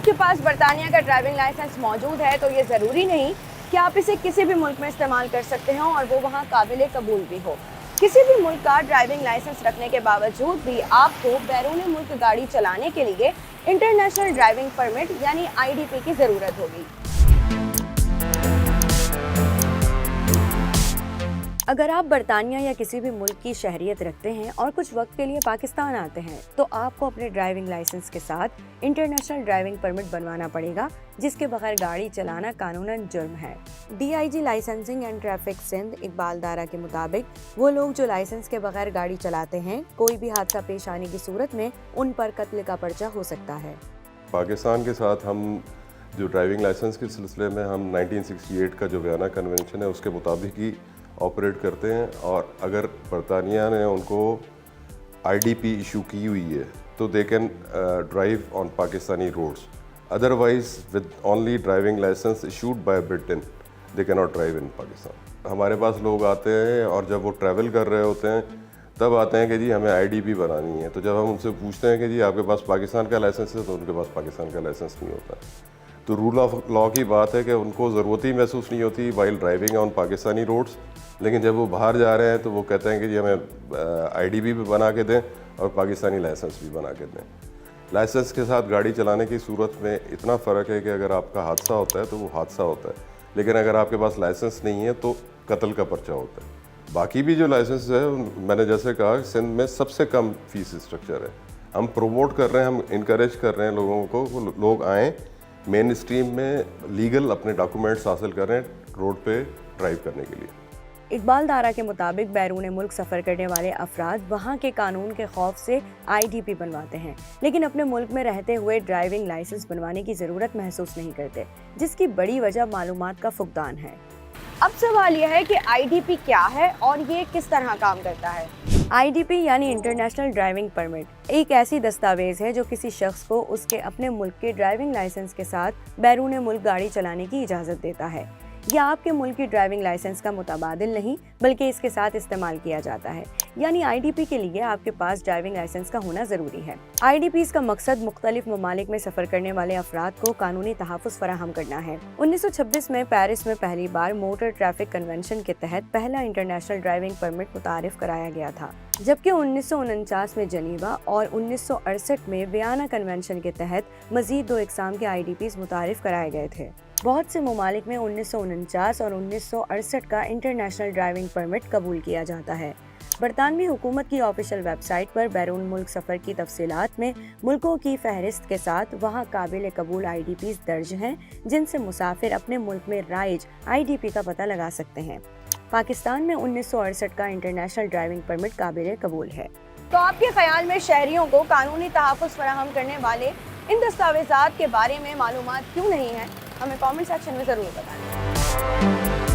آپ کے پاس برطانیہ کا ڈرائیونگ لائسنس موجود ہے تو یہ ضروری نہیں کہ آپ اسے کسی بھی ملک میں استعمال کر سکتے ہوں اور وہ وہاں قابل قبول بھی ہو۔ کسی بھی ملک کا ڈرائیونگ لائسنس رکھنے کے باوجود بھی آپ کو بیرون ملک گاڑی چلانے کے لیے انٹرنیشنل ڈرائیونگ پرمٹ یعنی IDP کی ضرورت ہوگی۔ اگر آپ برطانیہ یا کسی بھی ملک کی شہریت رکھتے ہیں اور کچھ وقت کے لیے پاکستان آتے ہیں تو آپ کو اپنے ڈرائیونگ لائسنس کے ساتھ انٹرنیشنل ڈرائیونگ پرمٹ بنوانا پڑے گا، جس کے بغیر گاڑی چلانا قانوناً جرم ہے۔ DIG licensing and traffic Sindh Iqbal دارا کے مطابق وہ لوگ جو لائسنس کے بغیر گاڑی چلاتے ہیں، کوئی بھی حادثہ پیش آنے کی صورت میں ان پر قتل کا پرچہ ہو سکتا ہے۔ پاکستان کے ساتھ ہم جو ڈرائیونگ لائسنس کے سلسلے میں ہم 1968 کا جو ویانا کنونشن ہے اس کے مطابق ہی آپریٹ کرتے ہیں، اور اگر برطانیہ نے ان کو IDP ایشو کی ہوئی ہے تو they can drive on Pakistani roads, otherwise with only driving licence issued by Britain they can not drive ان پاکستان۔ ہمارے پاس لوگ آتے ہیں اور جب وہ ٹریول کر رہے ہوتے ہیں تب آتے ہیں کہ جی ہمیں IDP بنانی ہے، تو جب ہم ان سے پوچھتے ہیں کہ جی آپ کے پاس پاکستان کا لائسنس ہے تو ان کے پاس پاکستان کا لائسنس نہیں ہوتا۔ تو رول آف لا کی بات ہے کہ ان کو ضرورت ہی محسوس نہیں ہوتی while driving on Pakistani roads, لیکن جب وہ باہر جا رہے ہیں تو وہ کہتے ہیں کہ جی ہمیں IDP بھی بنا کے دیں اور پاکستانی لائسنس بھی بنا کے دیں۔ لائسنس کے ساتھ گاڑی چلانے کی صورت میں اتنا فرق ہے کہ اگر آپ کا حادثہ ہوتا ہے تو وہ حادثہ ہوتا ہے، لیکن اگر آپ کے پاس لائسنس نہیں ہے تو قتل کا پرچہ ہوتا ہے۔ باقی بھی جو لائسنس ہے میں نے جیسے کہا سندھ میں سب سے کم فیس اسٹرکچر ہے۔ ہم پروموٹ کر رہے ہیں، ہم انکریج کر رہے ہیں لوگوں کو وہ لوگ آئیں مین اسٹریم میں لیگل اپنے ڈاکومنٹس حاصل کریں روڈ پہ ڈرائیو کرنے کے لیے۔ اقبال دارا کے مطابق بیرون ملک سفر کرنے والے افراد وہاں کے قانون کے خوف سے IDP بنواتے ہیں، لیکن اپنے ملک میں رہتے ہوئے ڈرائیونگ لائسنس بنوانے کی ضرورت محسوس نہیں کرتے، جس کی بڑی وجہ معلومات کا فقدان ہے۔ اب سوال یہ ہے کہ IDP کیا ہے اور یہ کس طرح کام کرتا ہے؟ IDP یعنی انٹرنیشنل ڈرائیونگ پرمٹ ایک ایسی دستاویز ہے جو کسی شخص کو اس کے اپنے ملک کے ڈرائیونگ لائسنس کے ساتھ بیرون ملک گاڑی چلانے کی اجازت دیتا ہے۔ یہ آپ کے ملک کی ڈرائیونگ لائسنس کا متبادل نہیں بلکہ اس کے ساتھ استعمال کیا جاتا ہے، یعنی IDP کے لیے آپ کے پاس ڈرائیونگ لائسنس کا ہونا ضروری ہے۔ IDPs کا مقصد مختلف ممالک میں سفر کرنے والے افراد کو قانونی تحفظ فراہم کرنا ہے۔ 1926 میں پیرس میں پہلی بار موٹر ٹریفک کنونشن کے تحت پہلا انٹرنیشنل ڈرائیونگ پرمٹ متعارف کرایا گیا تھا، جبکہ 1949 میں جنیوا اور 1968 میں ویانا کنونشن کے تحت مزید 2 اقسام کے IDPs متعارف کرائے گئے تھے۔ بہت سے ممالک میں 1949 اور 1968 کا انٹرنیشنل ڈرائیونگ پرمٹ قبول کیا جاتا ہے۔ برطانوی حکومت کی آفیشیل ویب سائٹ پر بیرون ملک سفر کی تفصیلات میں ملکوں کی فہرست کے ساتھ وہاں قابل قبول IDPs درج ہیں جن سے مسافر اپنے ملک میں رائج IDP کا پتہ لگا سکتے ہیں۔ پاکستان میں 1968 کا انٹرنیشنل ڈرائیونگ پرمٹ قابل قبول ہے۔ تو آپ کے خیال میں شہریوں کو قانونی تحفظ فراہم کرنے والے ان دستاویزات کے بارے میں معلومات کیوں نہیں ہیں؟ ہمیں کامنٹ سیکشن میں ضرور بتائیں۔